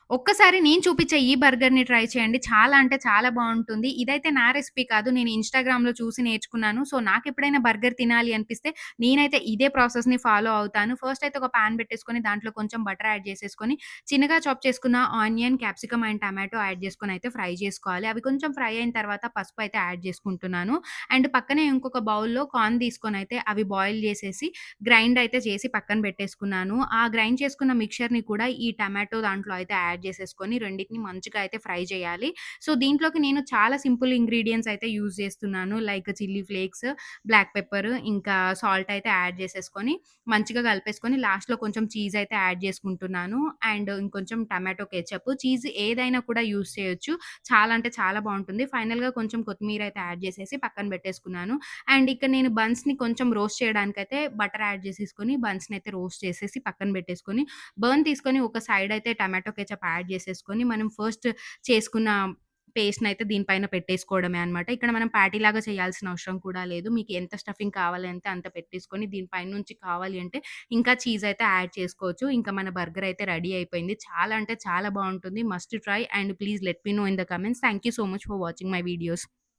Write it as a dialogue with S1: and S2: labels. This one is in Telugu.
S1: ఒక్కసారి నేను చూపిచ్చే ఈ బర్గర్‌ని ట్రై చేయండి. చాలా అంటే చాలా బావుంటుంది. ఇదైతే నా రెసిపీ కాదు. నేను ఇన్‌స్టాగ్రామ్‌లో చూసి నేర్చుకున్నాను. సో, నాకెప్పుడైనా బర్గర్ తినాలి అనిపిస్తే నేనైతే ఇదే ప్రాసెస్‌ని ఫాలో అవుతాను. ఫస్ట్ అయితే ఒక పాన్ పెట్టేసుకొని దాంట్లో కొంచెం బటర్ యాడ్ చేసేసుకొని, చిన్నగా చాప్ చేసుకున్న onion, capsicum and tomato add చేసుకొని అయితే ఫ్రై చేసుకోవాలి. అవి కొంచెం ఫ్రై అయిన తర్వాత పసుపు అయితే యాడ్ చేసుకుంటున్నాను. అండ్ పక్కనే ఇంకొక బౌల్‌లో కార్న్ తీసుకొనైతే అవి బాయిల్ చేసేసి గ్రైండ్ అయితే చేసి పక్కన పెట్టేసుకున్నాను. ఆ గ్రైండ్ చేసుకున్న మిక్స్చర్‌ని కూడా ఈ టమాటో దాంట్లో అయితే యాడ్ చేసేసుకొని రెండిటిని మంచిగా అయితే ఫ్రై చేయాలి. సో, దీంట్లోకి నేను చాలా సింపుల్ ఇంగ్రీడియెంట్స్ అయితే యూజ్ చేస్తున్నాను. Like chilli flakes, black pepper ఇంకా సాల్ట్ అయితే యాడ్ చేసేసుకొని మంచిగా కలిపేసుకొని లాస్ట్‌లో కొంచెం చీజ్ అయితే యాడ్ చేసుకుంటున్నాను. అండ్ ఇంకొంచెం టమాటో కెచప్, చీజ్ ఏదైనా కూడా యూజ్ చేయొచ్చు. చాలా అంటే చాలా బావుంటుంది. ఫైనల్‌గా కొంచెం కొత్తిమీర అయితే యాడ్ చేసేసి పక్కన పెట్టేసుకున్నాను. అండ్ ఇక్కడ నేను బన్స్‌ని కొంచెం రోస్ట్ చేయడానికైతే బటర్ యాడ్ చేసేసుకొని బన్స్‌నైతే రోస్ట్ చేసేసి పక్కన పెట్టేసుకొని, బర్న్ తీసుకొని ఒక సైడ్ అయితే టమాటో కెచప్ యాడ్ చేసేసుకొని, మనం ఫస్ట్ చేసుకున్న పేస్ట్‌నైతే దీని పైన పెట్టేసుకోవడమే అన్నమాట. ఇక్కడ మనం ప్యాటీలాగా చేయాల్సిన అవసరం కూడా లేదు. మీకు ఎంత స్టఫింగ్ కావాలంటే అంత పెట్టేసుకొని, దీని పైనుంచి కావాలి అంటే ఇంకా చీజ్ అయితే యాడ్ చేసుకోవచ్చు. ఇంకా మన బర్గర్ అయితే రెడీ అయిపోయింది. చాలా అంటే చాలా బావుంటుంది. Must try and please let me know in the comments. Thank you so much for watching my videos.